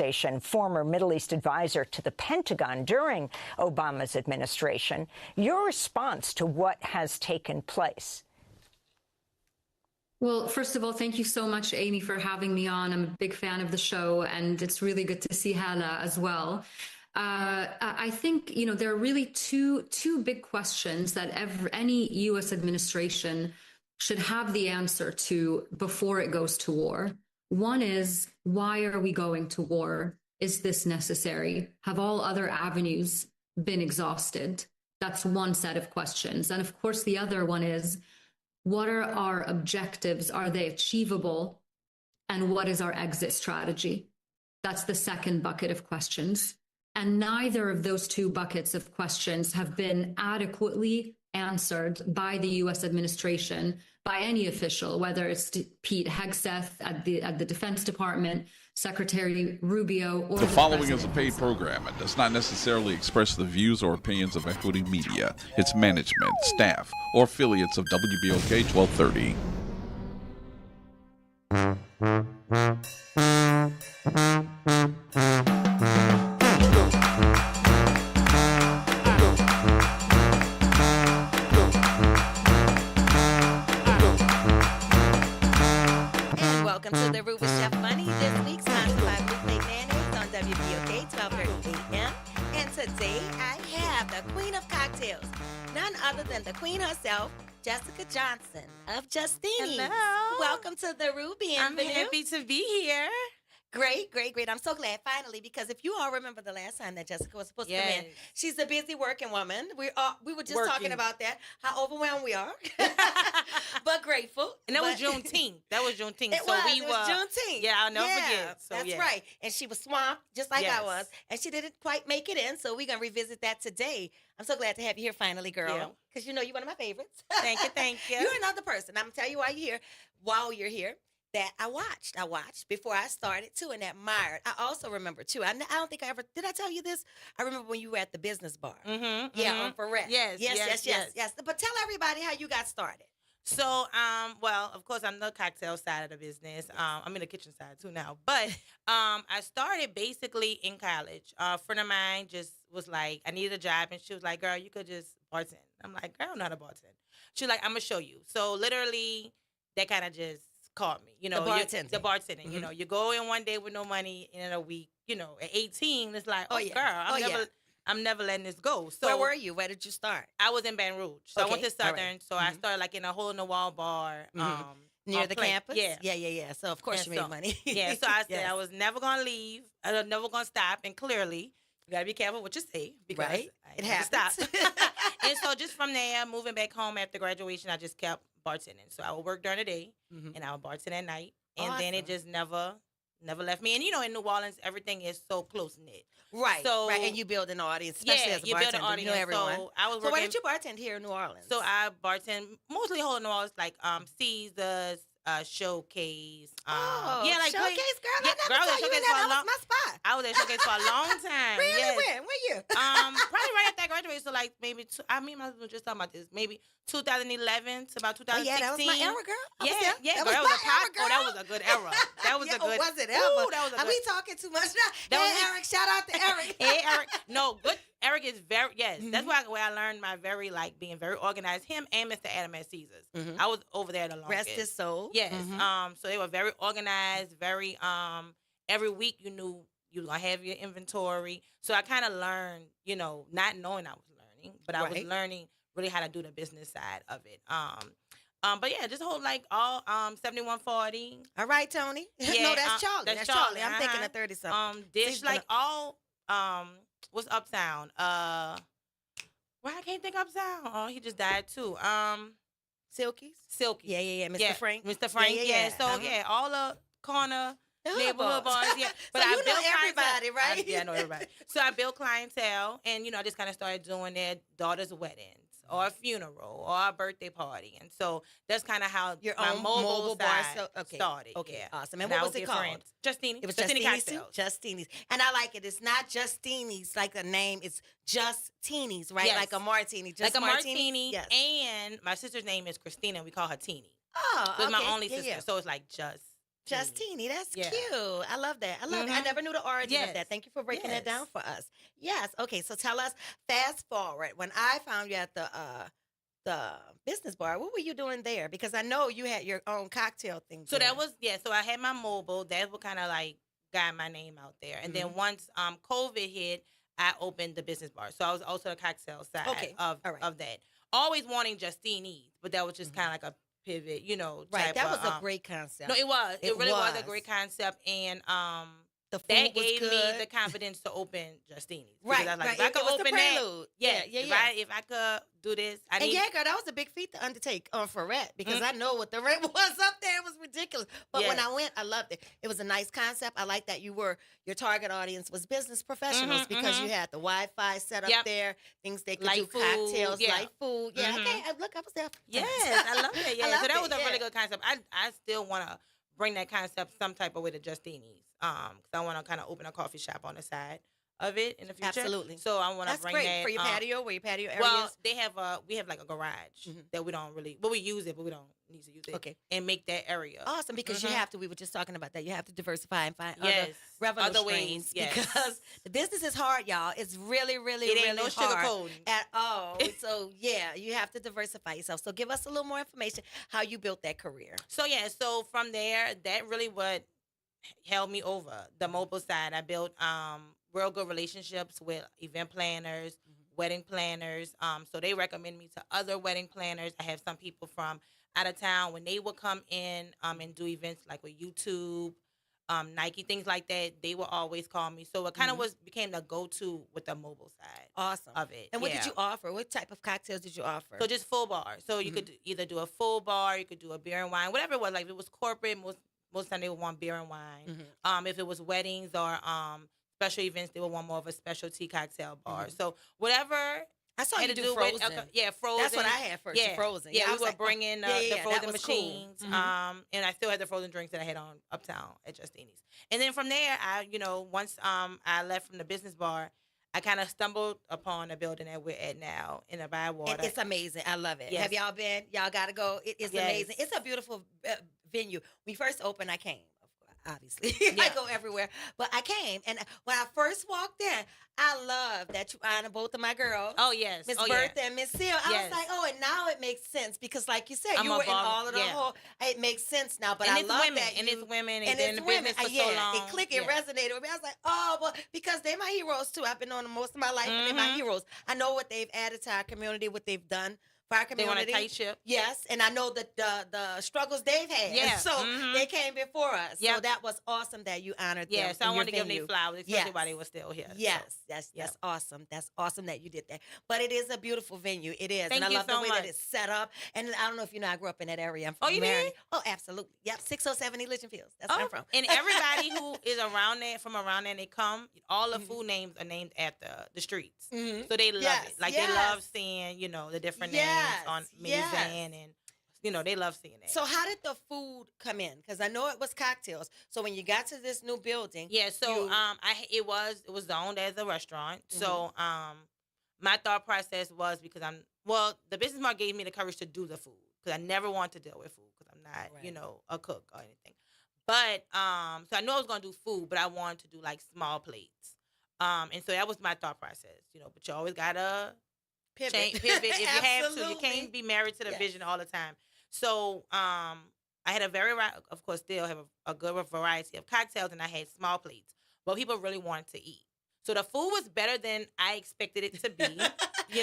conversation, former Middle East advisor to the Pentagon during Obama's administration. Your response to what has taken place? Well, first of all, thank you so much, Amy, for having me on. I'm a big fan of the show, and it's really good to see Hala as well. I think, there are really two big questions that any U.S. administration should have the answer to before it goes to war. One is, why are we going to war? Is this necessary? Have all other avenues been exhausted? That's one set of questions. And of course, the other one is, what are our objectives? Are they achievable? And what is our exit strategy? That's the second bucket of questions. And neither of those two buckets of questions have been adequately answered by the U.S. administration, by any official, whether it's Pete Hegseth at the Defense Department, Secretary Rubio, or the following is a paid program and does not necessarily express the views or opinions of Equity Media, its management, staff, or affiliates of WBOK 1230. Welcome to the Roux with Chef Money. This week, sponsored by Blue Plate Mayonnaise on WBOK 12:30 a.m. And today, I have the Queen of Cocktails, none other than the Queen herself, Jessica Johnson of Justini's. Hello. Welcome to the Roux. I'm happy to be here. Great, great, great. I'm so glad finally, because if you all remember the last time that Jessica was supposed to come in, she's a busy working woman. We were just talking about that, how overwhelmed we are, but grateful. And that was Juneteenth. That was Juneteenth. It was Juneteenth. Yeah, I'll never forget. So, that's right. And she was swamped, just like I was, and she didn't quite make it in, so we're going to revisit that today. I'm so glad to have you here finally, girl, because you're one of my favorites. Thank you. You're another person. I'm going to tell you why you're here. That I watched before I started too, and admired. I also remember too. I don't think I did I tell you this? I remember when you were at the business bar. On Ferret. Yes. But tell everybody how you got started. So, well, of course, I'm the cocktail side of the business. I'm in the kitchen side too now. But I started basically in college. A friend of mine just was like, I needed a job, and she was like, girl, you could just bartend. I'm like, girl, I'm not a bartend. She was like, I'm gonna show you. So literally, that kind of just caught me, the bartending. Mm-hmm. You go in one day with no money, and in a week, at 18, it's like, girl, I'm never letting this go. So where were you? Where did you start? I was in Baton Rouge, so I went to Southern. So I started like in a hole in the wall bar, near the campus. Yeah. So of course you made money. So I said I was never gonna leave. I was never gonna stop, and clearly you gotta be careful what you say, because it happens. Stop. And so just from there, moving back home after graduation, I just kept bartending. So I would work during the day, and I would bartend at night, and then it just never left me. And in New Orleans, everything is so close knit. Right. So and you build an audience, especially as a bartender. Build an audience. You know everyone. So I was working. So where did you bartend here in New Orleans? So I bartend mostly whole New Orleans, like Caesars, Showcase. Showcase, girl. I never saw you in that. That was my spot. I was at Showcase for a long time. Really? Yes. When? What year? Probably right after I graduated. So like maybe my husband was just talking about this. Maybe 2011 to about 2016. Yeah, that was my era, girl. That was was my era, girl. that was a good era. That was a good. Was it ever? Ooh, that was a good. Are we talking too much now? Eric, shout out to Eric. Hey, Eric. No, good. Eric is very, that's where I learned my being very organized. Him and Mr. Adam at Caesars. I was over there the longest. Rest his soul. Yes. So they were very organized, very, every week you knew you were going to have your inventory. So I kind of learned, not knowing I was learning, but I was learning really how to do the business side of it. But yeah, just hold like all 7140. All right, Tony. Yeah, no, that's Charlie. That's Charlie. I'm thinking of 30-something. Dish like all what's Uptown? Well, I can't think Uptown. Oh, he just died too. Silky's. Yeah. Mr. Frank. Mr. Frank. Yeah. So all the corner neighborhood bars. Yeah. But so I know everybody, right? I know everybody. So I built clientele, and I just kind of started doing their daughter's weddings, or a funeral, or a birthday party, and so that's kind of how your my own mobile bar started. Okay, yeah. Awesome. And what was it called? Justini's. It was Justini's too? Justini's. And I like it. It's not Justini's like the name. It's Justini's, right? Yes. Like a martini. Just like a martini. Yes. And my sister's name is Christina. We call her Teeny. Oh, so it's my only sister. So it's like just Justini, that's Yeah. cute. I love that. I love it. I never knew the origin of Yes. that. Thank you for breaking that down Yes. for us. Yes. Okay. So tell us. Fast forward. When I found you at the business bar, what were you doing there? Because I know you had your own cocktail thing. So there. that was So I had my mobile. That's what kind of like got my name out there. And then once COVID hit, I opened the business bar. So I was also the cocktail side of that. Always wanting Justini's, but that was just kind of like a pivot, right. Type That of, was a great concept. No, it was. It really was a was. great concept, and The food that was gave me good. the confidence to open Justini's. Right, I was like, right. if I It could was the open that, prelude. yeah. Yeah. If I could do this, And girl, that was a big feat to undertake for rent because I know what the rent was up there. It was ridiculous. But when I went, I loved it. It was a nice concept. I like that your target audience was business professionals because you had the Wi-Fi set up there, things they could do, cocktails, light food. Yeah, I was there. Yes, I love it. Yeah, so that was a really good. good concept. I still want to bring that concept some type of way to Justini's. Because I want to kind of open a coffee shop on the side of it in the future. Absolutely. So I want to bring great. that For your patio, where your patio areas. Well, we have like a garage that we don't really, we use it, but we don't need to use it. Okay. And make that area. Awesome, because you have to. We were just talking about that. You have to diversify and find other revenue other ways. streams Yes. because the business is hard, y'all. It's really, really, It ain't really no hard sugarcoating. at all. So yeah, you have to diversify yourself. So give us a little more information how you built that career. So from there, that really what held me over the mobile side. I built real good relationships with event planners, wedding planners. So they recommend me to other wedding planners. I have some people from out of town when they would come in and do events like with YouTube, Nike, things like that. They would always call me. So it kind of became the go-to with the mobile side. Awesome. Of it. And what did you offer? What type of cocktails did you offer? So just full bar. So you could either do a full bar, you could do a beer and wine, whatever it was. Like if it was corporate, most of the time they would want beer and wine. If it was weddings or special events, they would want more of a specialty cocktail bar. So whatever. I saw had you to do frozen. frozen. That's what I had first. Yeah, Frozen. Yeah, I we was were like, bringing the that frozen was machines. cool. And I still had the frozen drinks that I had on Uptown at Justini's. And then from there, once I left from the business bar, I kind of stumbled upon the building that we're at now in the Bywater. And it's amazing. I love it. Yes. Have y'all been? Y'all got to go. It is amazing. It's a beautiful venue. When we first opened, I came. Obviously, I go everywhere, but I came, and when I first walked in, I love that you honor both of my girls. Oh yes, Miss Bertha and Miss Seal. I was like, oh, and now it makes sense because, like you said, you were in all of the whole. It makes sense now. But I love that, and it's women, and been in the business for so long. It clicked, it resonated with me. I was like, oh, well, because they're my heroes too. I've been on them most of my life, and they're my heroes. I know what they've added to our community, what they've done for our community. They want a tight ship. Yes, and I know that the struggles they've had. Yeah. So they came before us. So that was awesome that you honored them. Yeah, so I want to give them their flowers, especially while they were still here. Yes, that's awesome. That's awesome that you did that. But it is a beautiful venue. It is. Thank and I you love so the way much. that it's set up. And I don't know if you know, I grew up in that area. I'm from you Marion. did? Oh, absolutely. Yep, 607 Elysian Fields. That's where I'm from. And everybody who is around there, from around there, and they come, all the food names are named after the streets. So they love it. Like they love seeing, the different names on Mizan and they love seeing that. So how did the food come in? Because I know it was cocktails. So when you got to this new building, it was zoned as a restaurant. So my thought process was because the business mark gave me the courage to do the food because I never want to deal with food because I'm not a cook or anything. But so I knew I was gonna do food, but I wanted to do like small plates. And so that was my thought process, But you always gotta pivot if you have to. You can't be married to the vision all the time. So I had of course, still have a good variety of cocktails, and I had small plates. But people really wanted to eat. So the food was better than I expected it to be.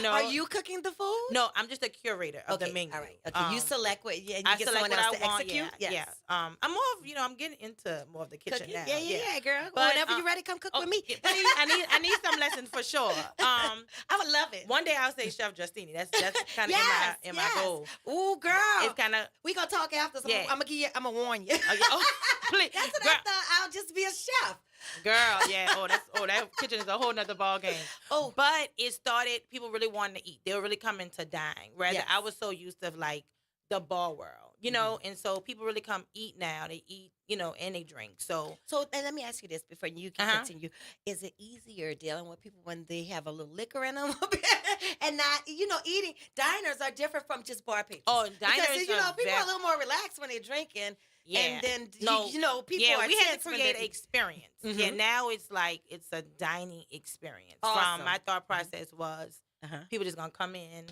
Are you cooking the food? No, I'm just a curator of the menu. All right. Okay. You select what, and you I get select someone what else I to want. execute. Yeah. I'm more of, I'm getting into more of the kitchen now. Yeah, girl. But, whenever you're ready, come cook with me. I need some lessons for sure. I would love it. One day I'll say Chef Justini. That's kind of in my goal. Ooh, girl. It's kind of. We gonna talk after. So I'm gonna warn you. Please. That's what I thought. I'll just be a chef. Girl, yeah. That kitchen is a whole nother ball game. But it started. People really wanted to eat. They were really coming to dine. Rather, I was so used to like the bar world, and so people really come eat now. They eat, and they drink. So and let me ask you this before you can continue: is it easier dealing with people when they have a little liquor in them, and not, eating? Diners are different from just bar patrons. Oh, diners because people are a little more relaxed when they're drinking. Yeah. And then, No. people Yeah, are we had tense to when create they- an experience. Yeah, now it's like it's a dining experience. Awesome. From my thought process was Uh-huh. people just gonna come in,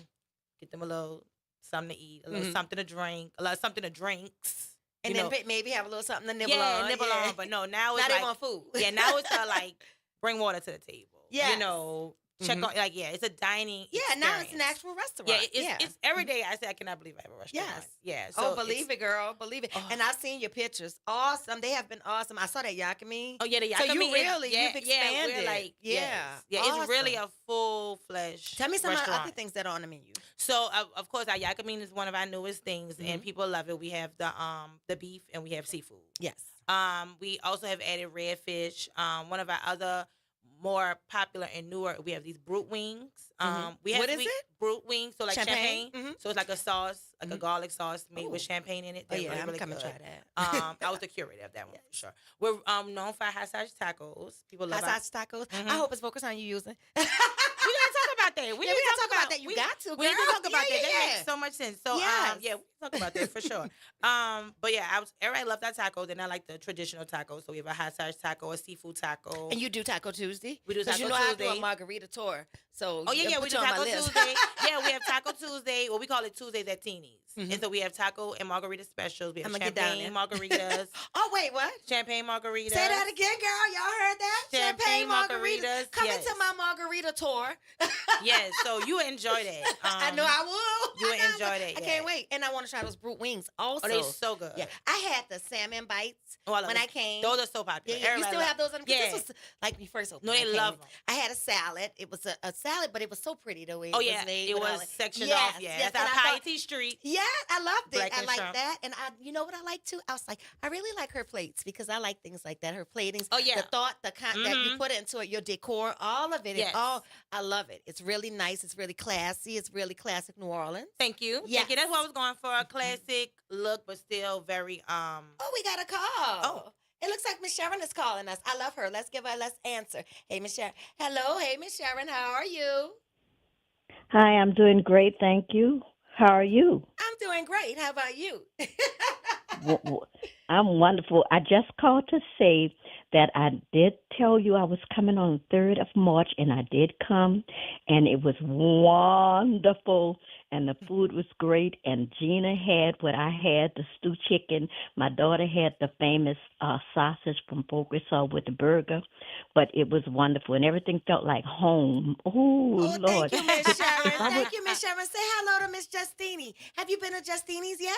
get them a little something to eat, a little something to drink, a little something to drinks. And then maybe have a little something to nibble yeah, on. nibble on. But no, now it's Now like they want food. yeah, now it's like bring water to the table. Yes. You know, check on it's a dining. Yeah, now it's an experience. actual restaurant. Yeah, it's every day. I say I cannot believe I have a restaurant. Yes. Yeah. So believe it, girl. Believe it. And I've seen your pictures. Awesome. They have been awesome. I saw that Yakami. Oh yeah, the Yakami. So you is- really, yeah, you've expanded. Yeah, we're like, yeah. it's really a full-fledged Tell me some of the restaurant. other things that are on the menu. So of course, our Yakami is one of our newest things, and people love it. We have the beef and we have seafood. Yes. We also have added redfish. One of our other more popular and newer, we have these brute wings. We have What is it? Brute wings, so like champagne. So it's like a sauce, like a garlic sauce made with champagne in it. Oh They're yeah, really, I'm really coming good. to try that. I was the curator of that one for sure. We're known for our hot sauce tacos. People love Hot sauce tacos. I hope it's focused on you using. We gotta talk about that. Yeah, we gotta talk about that. You got to, We need to girl. talk about Yeah, that. yeah, That yeah. makes so much sense. So Yes. we can talk about that for sure. But yeah, everybody loves our tacos, and I like the traditional tacos. So we have a hot sauce taco, a seafood taco. And you do Taco Tuesday? We do 'Cause Taco you know I do Tuesday. a margarita tour. So Oh yeah, put we you do on my Taco list. Tuesday. Yeah, we have Taco Tuesday. Well, we call it Tuesdays at Teenies. And so we have taco and margarita specials. We have I'ma get down champagne there. margaritas. Oh wait, what? Champagne margaritas. Say that again, girl. Y'all heard that? Champagne margaritas, Come yes. into my margarita tour. Yes, so you enjoy that. I know I will. You I know enjoy I will. that, I yeah. can't wait. And I want to try those brute wings also. Oh, they're so good. Yeah. I had the salmon bites Oh, I love when those. I came. Those are so popular. Yeah, you Everybody still love- have those? Yeah. This was like me first opened. No, I they came. love 'em. I had a salad. It was a salad, but it was so pretty the way Oh it yeah, was made. it with all was that. sectioned Yes, off. Yeah, yes, that's and our I thought- Piety Street. Yeah, I loved it. Black I and like shrimp. that. And you know what I like too? I was like, I really like her plates because I like things like that. Her platings. Oh, yeah. The thought, that you put into it, your decor, all of it. Yes. I love it. It's really nice. It's really classy. It's really classic New Orleans. Thank you. Yes. Thank you. That's what I was going for. A classic look, but still very Oh, we got a call. Oh. It looks like Miss Sharon is calling us. I love her. Let's answer. Hey, Miss Sharon. Hello. Hey, Miss Sharon. How are you? Hi, I'm doing great, thank you. How are you? I'm doing great. How about you? I'm wonderful. I just called to say that I did tell you I was coming on the 3rd of March, and I did come, and it was wonderful, and the food was great, and Gina had what I had, the stew chicken. My daughter had the famous sausage from Focusall with the burger, but it was wonderful, and everything felt like home. Oh, Lord. Thank you, Miss Sharon. I Thank you, Miss Sharon. Say hello to Miss Justini. Have you been to Justini's yet?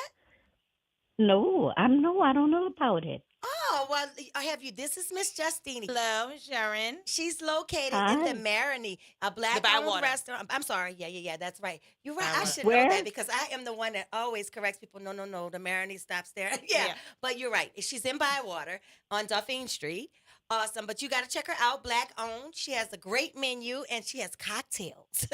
No, I don't know about it. Oh, well, have you? This is Miss Justini. Hello, Sharon. She's located Hi. in the Maroney, a black-owned Bywater. restaurant. I'm sorry. Yeah, that's right. You're right. I Bywater. should know Where? that because I am the one that always corrects people. No, the Maroney stops there. Yeah, but you're right. She's in Bywater on Dauphine Street. Awesome, but you got to check her out. Black-owned. She has a great menu, and she has cocktails.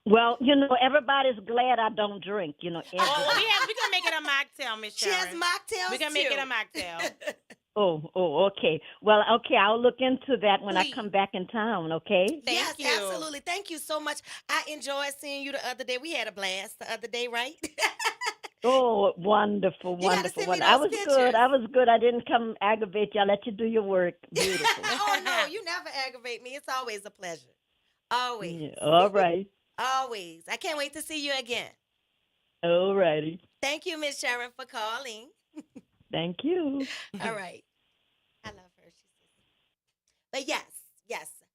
Well, everybody's glad I don't drink, Oh, we can make it a mocktail, Miss She Sharon. has mocktails, We can make too. it a mocktail. Okay. Well, okay, I'll look into that when Please. I come back in town, okay? Thank you. Absolutely. Thank you so much. I enjoyed seeing you the other day. We had a blast the other day, right? Oh, wonderful, You gotta wonderful. send me I those was pictures. good. I was good. I didn't come aggravate you. I let you do your work. Beautiful. Oh, no, you never aggravate me. It's always a pleasure. Always. Yeah, all right. Always. I can't wait to see you again. All righty. Thank you, Miss Sharon, for calling. Thank you. All right. I love her. But yes.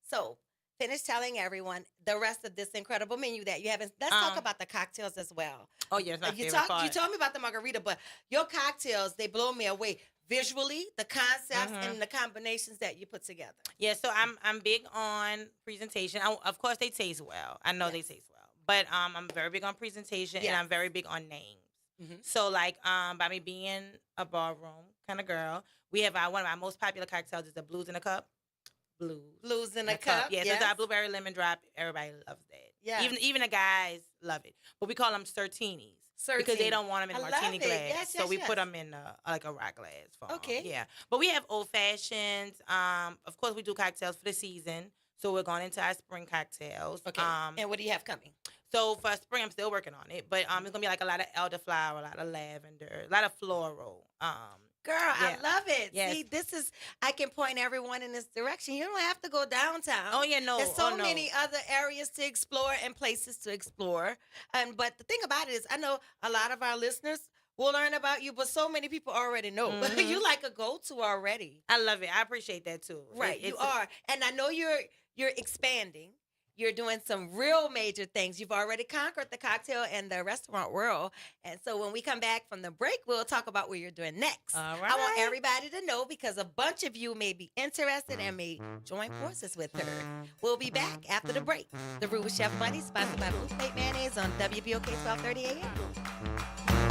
So finish telling everyone the rest of this incredible menu that you haven't. Let's talk about the cocktails as well. Oh, yes, my You favorite part. You told me about the margarita, but your cocktails, they blow me away. Visually, the concepts and the combinations that you put together. Yeah, so I'm big on presentation. Of course, they taste well. I know they taste well, but I'm very big on presentation and I'm very big on names. So like by me being a ballroom kind of girl, we have one of our most popular cocktails is the Blues in a Cup. Blues in a cup. Yeah, so it's our blueberry lemon drop. Everybody loves that. Yeah. Even the guys love it. But we call them Certinis. Because they don't want them in a I martini love it. glass. Yes, so we yes. put them in like a rock glass form. Okay. Yeah. But we have old fashions. Of course, we do cocktails for the season. So we're going into our spring cocktails. Okay. And what do you have coming? So for spring, I'm still working on it, but it's gonna be like a lot of elderflower, a lot of lavender, a lot of floral. Girl, Yeah. I love it. Yes. See, I can point everyone in this direction. You don't have to go downtown. Oh yeah, no. There's so no. many other areas to explore and places to explore. But the thing about it is, I know a lot of our listeners will learn about you, but so many people already know. Mhm. You like a go-to already. I love it. I appreciate that too. Right, you It's are. And I know you're expanding. You're doing some real major things. You've already conquered the cocktail and the restaurant world. And so when we come back from the break, we'll talk about what you're doing next. All I want right. everybody to know because a bunch of you may be interested and may join forces with her. We'll be back after the break. The Roux with Chef Bunny, sponsored by Blue Plate Mayonnaise on WBOK 1230 AM.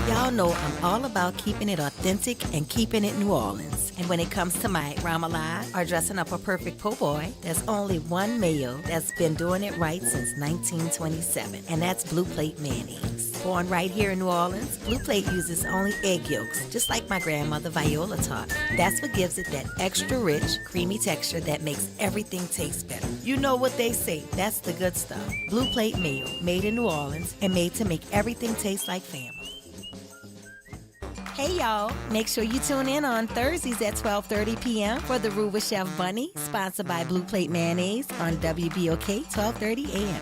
Y'all know I'm all about keeping it authentic and keeping it New Orleans. And when it comes to my Ramalade or dressing up a perfect po' boy, there's only one mayo that's been doing it right since 1927, and that's Blue Plate Mayonnaise. Born right here in New Orleans, Blue Plate uses only egg yolks, just like my grandmother Viola taught me. That's what gives it that extra rich, creamy texture that makes everything taste better. You know what they say, that's the good stuff. Blue Plate Mayo, made in New Orleans and made to make everything taste like family. Hey y'all, make sure you tune in on Thursdays at 12:30 p.m. for the Roux with Chef Bunny, sponsored by Blue Plate Mayonnaise on WBOK 12:30 a.m.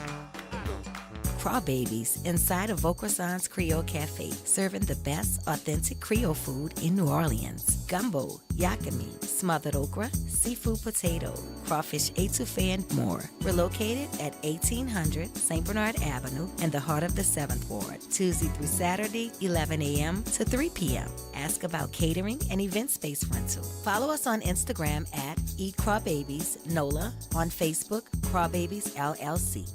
Crawbabies inside of Vaucressan's Creole Cafe, serving the best authentic Creole food in New Orleans. Gumbo, yakami, smothered okra, seafood potato, crawfish etouffee, and more. We're located at 1800 St. Bernard Avenue in the heart of the 7th Ward, Tuesday through Saturday, 11 a.m. to 3 p.m. Ask about catering and event space rental. Follow us on Instagram at Eat Crawbabies NOLA, on Facebook, Crawbabies LLC.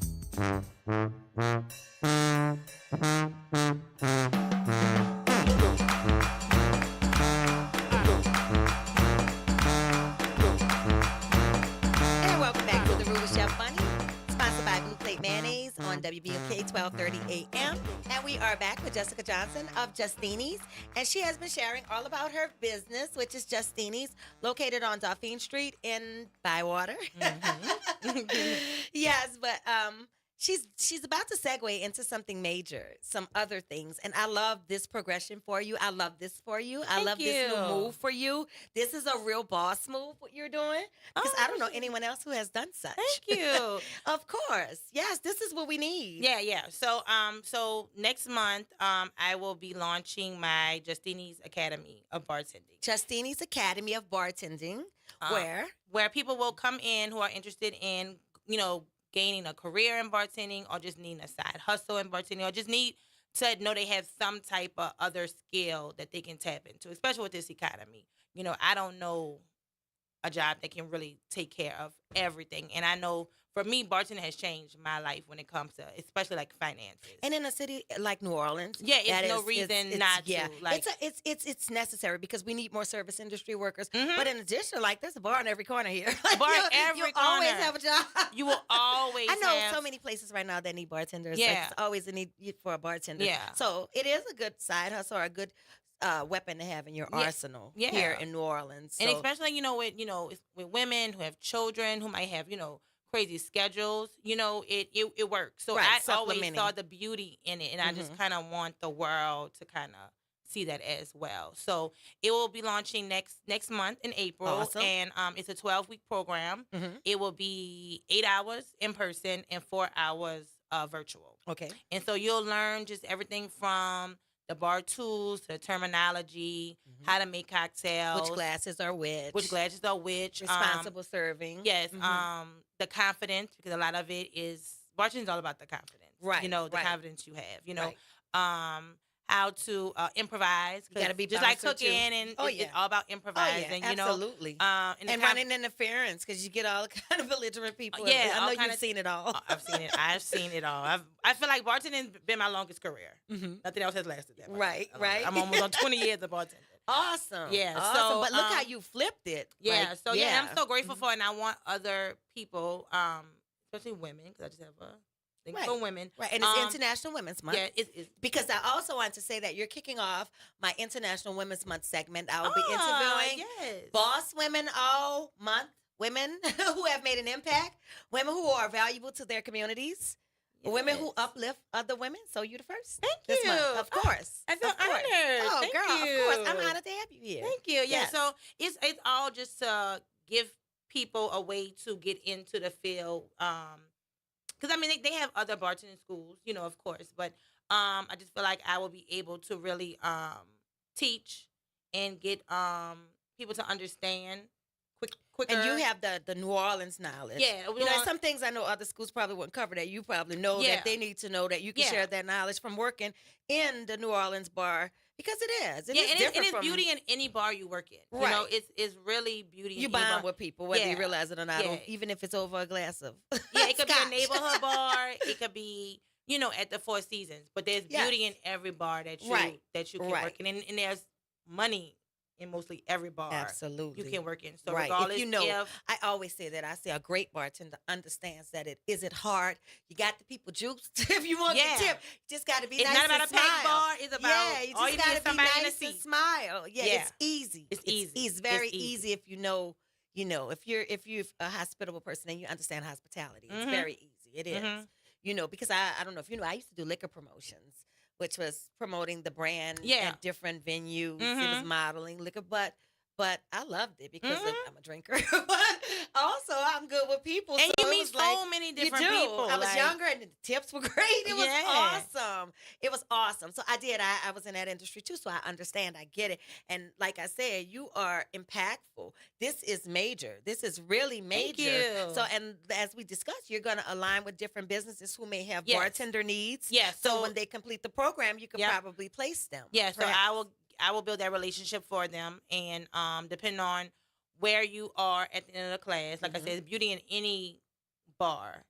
And welcome back to the Roux with Chef Bunny, sponsored by Blue Plate Mayonnaise on WBOK 1230 AM. And we are back with Jessica Johnson of Justini's. And she has been sharing all about her business, which is Justini's, located on Dauphine Street in Bywater. Yes, but she's about to segue into something major, some other things. And I love this progression for you. I love this for you. I love this new move for you. This is a real boss move, what you're doing. Because I don't know anyone else who has done such. Thank you. Of course. Yes, this is what we need. Yeah. So next month, I will be launching my Justini's Academy of Bartending. Justini's Academy of Bartending, where people will come in who are interested in, gaining a career in bartending, or just needing a side hustle in bartending, or just need to know they have some type of other skill that they can tap into, especially with this economy. I don't know a job that can really take care of everything. And I know for me, bartending has changed my life when it comes to, especially like finances. And in a city like New Orleans, it's no reason not to. Like, it's necessary because we need more service industry workers. Mhm. But in addition, like there's a bar on every corner here. Every you always corner. have a job. You will always. I know have, so many places right now that need bartenders. Yeah. Like, it's always a need for a bartender. Yeah. So it is a good side hustle or a good weapon to have in your arsenal here in New Orleans. So. And especially, with women who have children who might have, crazy schedules, it works. So Right, I always supplementing. saw the beauty in it, and I just kind of want the world to kind of see that as well. So it will be launching next month in April, Awesome. and it's a 12-week program. Mhm. It will be 8 hours in person and 4 hours virtual. Okay. And so you'll learn just everything from the bar tools to the terminology, how to make cocktails, Which glasses are which? which glasses are which, Responsible serving. yes, Mhm. the confidence, because a lot of it is bartending is all about the confidence, Right, the right. confidence you have, Right. how to improvise. You gotta be just like bouncer, too. cooking, and Oh, it's yeah. all about Oh, improvising, yeah, absolutely. and And running interference because you get all kind of belligerent people. Yeah, I all know kind you've of- seen it all. I've seen it. I've seen it all. I feel like bartending been my longest career. Mhm. Nothing else has lasted that much. Right, right. I'm almost on 20 years of bartending. Awesome. Yeah, Awesome. so, But look how you flipped it. Yeah. Like, So I'm so grateful for it, and I want other people, especially women, because I just have a for women. Right, and it's International Women's Month. Yeah, it's because I also want to say that you're kicking off my International Women's Month segment. I will be interviewing boss women all month, women who have made an impact, women who are valuable to their communities. Women who uplift other women. So you're the first. Thank this you. Month. Of course. I feel honored. Oh, Thank girl, you. of course. I'm honored to have you here. Thank you. Yeah. So it's all just to give people a way to get into the field. Because I mean they have other bartending schools, of course, but I just feel like I will be able to really teach and get people to understand quicker. And you have the New Orleans knowledge. Yeah. Some things I know other schools probably wouldn't cover that. You probably know that they need to know that you can share that knowledge from working in the New Orleans bar because it is. It is different and it's from beauty in any bar you work in. Right. It's really beauty. You in any bond bar. with people, whether you realize it or not, even if it's over a glass of it could scotch. be a neighborhood bar. It could be at the Four Seasons. But there's beauty in every bar that you can work in, and there's money in mostly every bar. Absolutely. You can work in. So regardless I always say that. I say a great bartender understands that is it hard? You got the people juiced. If you want the tip, you just got to be nice and smile. It's not about a packed bar. It's about you all just you need is somebody in a nice seat. and smile. It's easy. It's easy. It's very easy if you know, if you're a hospitable person and you understand hospitality. It's very easy. It is. Because I don't know if I used to do liquor promotions, which was promoting the brand at different venues. It was modeling liquor, but I loved it because I'm a drinker. But also, I'm good with people. And so you meet so many different people. I was younger and the tips were great. It was awesome. It was awesome. So I did. I was in that industry too, so I understand. I get it. And like I said, you are impactful. This is major. This is really major. Thank you. So, and as we discussed, you're going to align with different businesses who may have bartender needs. Yes. So when they complete the program, you can probably place them. Yeah. So I will build that relationship for them, and depending on where you are at the end of the class, like I said, it's beauty in any bar,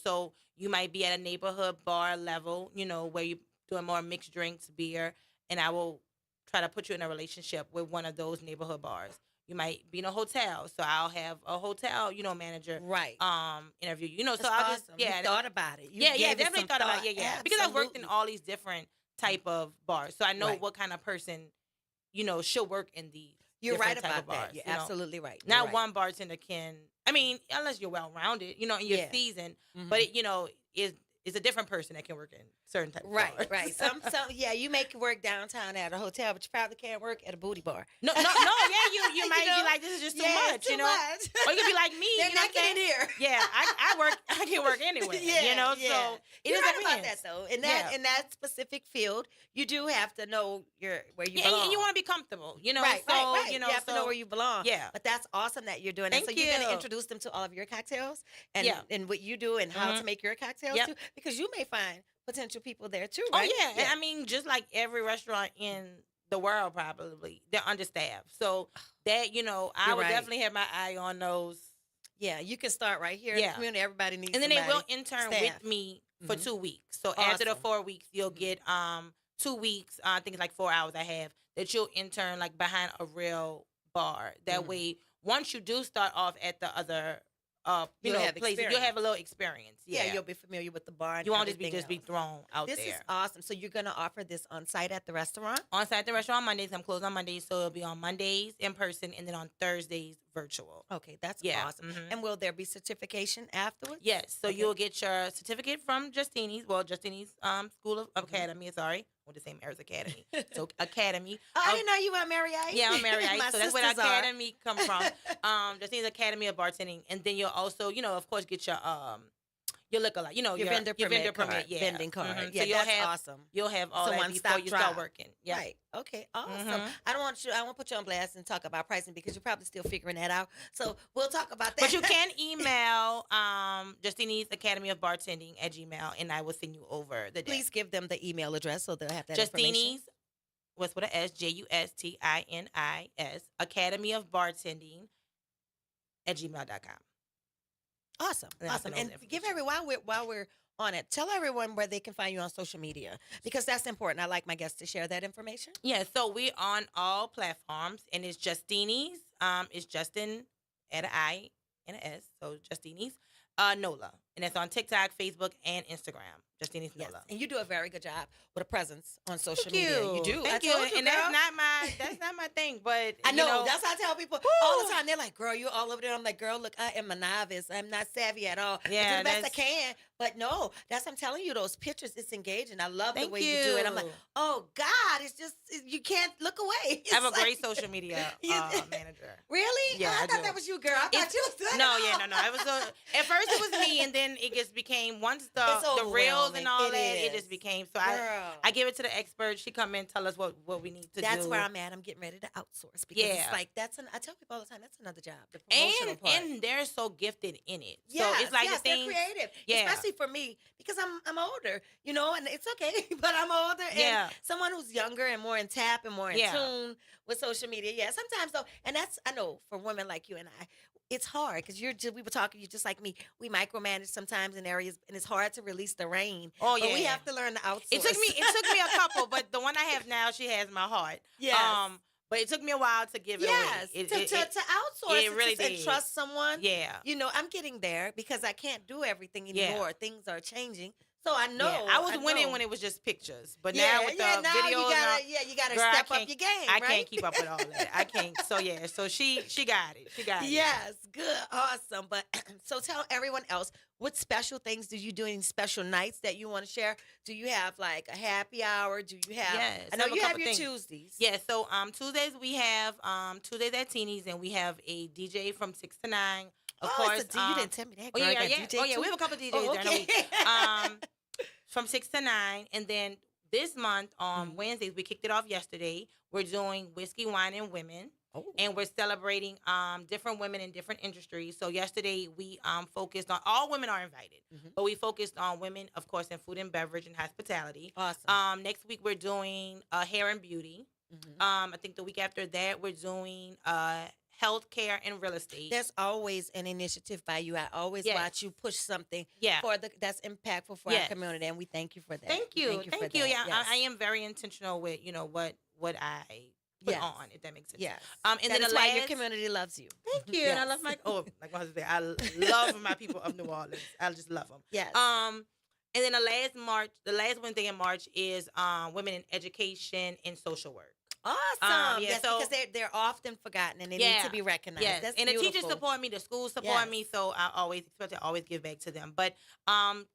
so you might be at a neighborhood bar level, where you're doing more mixed drinks, beer, and I will try to put you in a relationship with one of those neighborhood bars. You might be in a hotel, so I'll have a hotel, manager, interview you. So That's I'll awesome. just, You thought about it. You definitely thought about it. Yeah, because I've worked in Absolutely. all these different type of bars, so I know Right. what kind of person, should work in these. You're right different type about of that. bars, You're absolutely right. You're Not right. one bartender can. I mean, unless you're well rounded, in your season, but it, is a different person that can work in certain type of bars. Right. You make it work downtown at a hotel, but you probably can't work at a booty bar. No, you might be like, this is just too much, too much. Or you could be like me, They're not getting here. Yeah, I can work anywhere, so it You're is right about that though. In that specific field, you do have to know where you belong. and you want to be comfortable, Right. You have to so- know where you belong. Yeah. But that's awesome that you're doing Thank that. So you're going to you. introduce them to all of your cocktails and what you do and how to make your cocktails too, because you may find potential people there too, right? Oh yeah. And I mean, just like every restaurant in the world, probably they're understaffed. So that I would definitely have my eye on those. Yeah, you can start right here in the community. Everybody needs And then they will somebody, intern staff. with me for 2 weeks. So Awesome. after the 4 weeks, you'll get 2 weeks. I think it's like 4 hours I have that you'll intern like behind a real bar. That way, once you do start off at the other You'll have places, experience. you'll have a little experience. Yeah, You'll be familiar with the bar. And you won't everything just be else. thrown out This there. is awesome. So you're going to offer this on site at the restaurant? On site at the restaurant on Mondays. I'm closed on Mondays, so it'll be on Mondays in person, and then on Thursdays virtual. Okay, that's Yeah. awesome. Mhm. And will there be certification afterwards? Yes, so Okay. you'll get your certificate from Justini's. Well, Justini's School of Academy. Sorry, with the same Airs Academy. So Academy. Oh, I didn't know you were Marriott. Yeah, I'm Marriott. My So that's where the sisters are. academy come from. Justini's Academy of Bartending, and then you'll also, of course, get your liquor, Your vendor permit card, yeah, vending card. Mhm. Yeah, so you'll that's have awesome. You'll have all So that one-stop before you start drop. working. Yeah. Right. Okay. Awesome. Mhm. I don't want to put you on blast and talk about pricing because you're probably still figuring that out. So we'll talk about that. But you can email Justini's Academy of Bartending at Gmail, and I will send you over the day. Please give them the email address so they'll have that information. Justini's, what's with an S, Justinis, Academy of Bartending at gmail.com. Awesome. And that's Awesome. the And information. give everyone while we're on it, tell everyone where they can find you on social media because that's important. I like my guests to share that information. Yeah, so we're on all platforms, and it's Justini's. It's Justin at an I and an S, so Justini's. Nola, and it's on TikTok, Facebook, and Instagram. Justini's Yes, Nola. and you do a very good job with a presence on social Thank you. media. You do. Thank I you. told you, And girl. that's not my thing. But I know, you know, that's how I tell people all the time. They're like, "Girl, you all over there." I'm like, "Girl, look, I am a novice. I'm not savvy at all. I Yeah, do the best I that's- can." But no, that's I'm telling you. Those pictures, it's engaging. I love the Thank way you do it. I'm you. like, "Oh God, it's just you can't look away." I have a It's like- great social media manager. Really? Yeah, I I thought do. that was you, girl. I thought It's- you was doing No, it yeah, all. no. It was at first it was me, and then it just became once It's the reels overwhelming. and all It that. It is. just became so. Girl. I give it to the expert. She come in, tell us what we need to do. That's where I'm at. I'm getting ready to outsource because Yeah. it's like I tell people all the time that's another job. The promotional and part. and they're so gifted in it. Yes, so it's like yes, the thing. they're creative. Yeah. Especially for me because I'm older, and it's okay, but I'm older. And Yeah. someone who's younger and more in tap and more in Yeah. tune with social media. Yeah, sometimes though, and that's I know for women like you and I, it's hard because we were talking. You're just like me. We micromanage sometimes in areas, and it's hard to release the rein. Oh, but we yeah. have to learn to outsource. It took me a couple, but the one I have now, she has my heart. Yes. But it took me a while to give it Yes, away. to outsource it really and did. trust someone. Yeah. I'm getting there because I can't do everything Yeah. anymore. Things are changing. So I know. Yeah, I was winning know. when it was just pictures, but Yeah, now with the now videos, you gotta girl, I step up can't- your game. I right? can't keep up with all that. I can't. So yeah, so she got it. She got it. Yes, good, awesome. But so tell everyone else what special things do you do? Any special nights that you want to share? Do you have like a happy hour? Do you have? Yes, I know I have a you have couple your things. Tuesdays. Yeah, so Tuesdays we have Tuesdays at Teeny's, and we have a DJ from 6 to 9. Of course, you didn't tell me that. Oh Girl. yeah, You got yeah. DJ Oh yeah, too? we have a couple of DJs Oh, during the okay. week. From 6 to 9, and then this month on Wednesdays we kicked it off yesterday. We're doing whiskey, wine, and women. Oh. And we're celebrating different women in different industries. So yesterday we focused on all women are invited, but we focused on women, of course, in food and beverage and hospitality. Awesome. Next week we're doing hair and beauty. I think the week after that we're doing healthcare and real estate. There's always an initiative by you. I always Yes. watch you push something Yeah. that's impactful for our Yes. community, and we thank you for that. Thank you. for Thank you. that. Yeah, Yes. I am very intentional with what I put Yes. on, if that makes sense. Yes. And That then is the why last, your community loves you. Thank you. And I Yes. love like my husband said, I love my people of New Orleans. I just love them. Yes. And then the last Wednesday in March is women in education and social work. Awesome. yeah, Yes, so- because they're often forgotten and they need Yeah. to be recognized. Yes, That's and the teachers beautiful. support me, the schools support me, Yes. so I always expect to always give back to them. But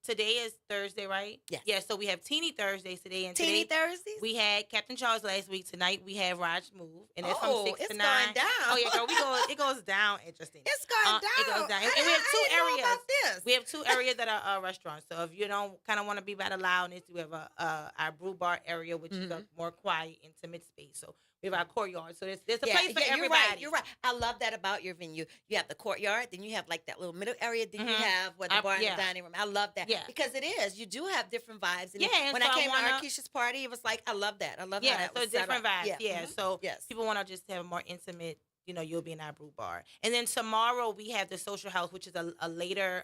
today is Thursday, right? Yes. Yeah, so we have Teeny Thursdays today, and Teeny today Thursdays? we had Captain Charles last week. Tonight we have Raj Move, and it's Oh, from 6 it's to going 9. down. Oh yeah, girl, it goes down. Interesting. It's going down. It goes down, and we have I two didn't know areas. about this. We have two areas that are restaurants. So if you don't kind of want to be by the loudness, we have our brew bar area, which is a more quiet, intimate space. So we have our courtyard. So there's a place for everybody. You're right. I love that about your venue. You have the courtyard, then you have like that little middle area, then you have the bar and yeah. the dining room. I love that. Yeah. Because it is. You do have different vibes. And Yeah, and when so I I came wanna- to Arkisha's party, it was like, I love that. I love how Yeah, that so was set different up. vibes. Yeah, so Yes. people want to just have a more intimate, you'll be in our brew bar. And then tomorrow we have the social house, which is a later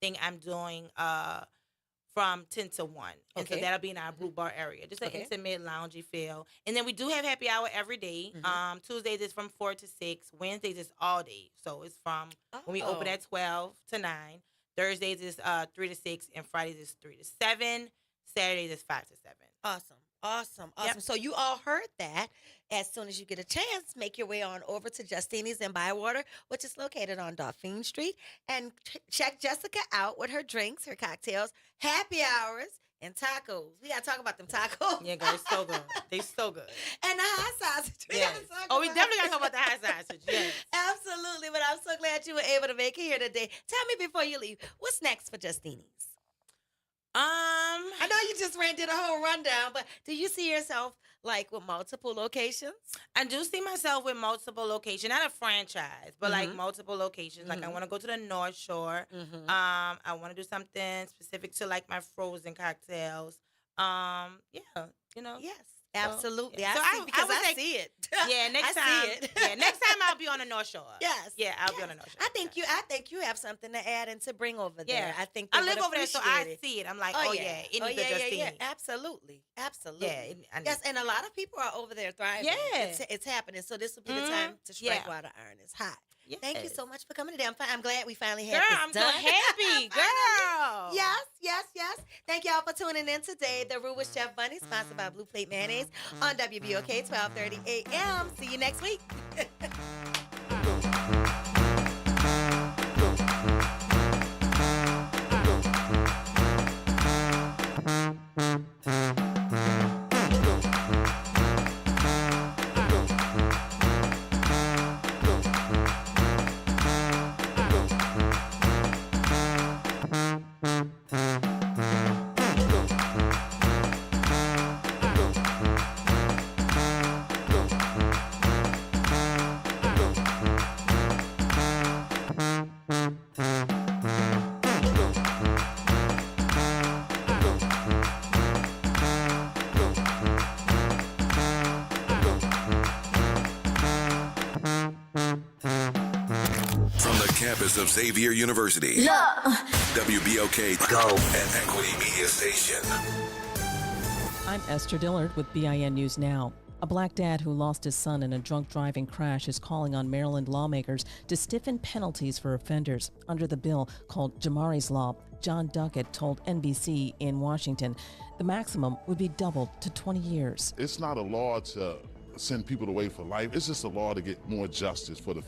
thing I'm doing from 10 to 1. And so Okay. that'll be in our brew bar area. Just an Okay. intimate, loungy feel. And then we do have happy hour every day. Tuesdays is from 4 to 6. Wednesdays is all day. So it's from when we open Oh. at 12 to 9. Thursdays is 3 to 6. And Fridays is 3 to 7. Saturdays is 5 to 7. Awesome. Awesome. Yep. So you all heard that. As soon as you get a chance, make your way on over to Justini's in Bywater, which is located on Dauphine Street, and check Jessica out with her drinks, her cocktails, happy hours, and tacos. We got to talk about them tacos. Yeah, girl, it's so good. They so good. And the hot sausage. We Yes. haven't talked Oh, we about definitely it. got to talk about the hot sausage. Yes. Absolutely. But I'm so glad you were able to make it here today. Tell me before you leave, what's next for Justini's? I know you just did a whole rundown, but do you see yourself like with multiple locations? I do see myself with multiple locations, not a franchise, but like multiple locations. Like I want to go to the North Shore. I want to do something specific to like my frozen cocktails. Yes, absolutely. yeah. I So see I because would I say- see it. Yeah, next I time. see it. Yeah, next time I'll be on the North Shore. Yes. Yeah, I'll be on the North Shore. I think you have something to add and to bring over there. Yeah. I think I they live would over there, so appreciate I it. see it. I'm like, it needs a Justine. Absolutely. Absolutely. Yeah, I need Yes, and a lot of people are over there thriving. Yeah. It's happening. So this will be the time to strike Yeah. while the iron is hot. Thank you so much for coming today. I'm glad we finally had Girl, this I'm done. so happy, girl. Yes, yes, yes. Thank y'all for tuning in today. The Roux with Chef Bunny, sponsored by Blue Plate Mayonnaise on WBOK, 12:30 a.m. See you next week. From the campus of Xavier University, WBOK Go and Equity Media Station. I'm Esther Dillard with BIN News Now. A black dad who lost his son in a drunk driving crash is calling on Maryland lawmakers to stiffen penalties for offenders. Under the bill called Jamari's Law, John Duckett told NBC in Washington the maximum would be doubled to 20 years. It's not a law to send people away for life. It's just a law to get more justice for the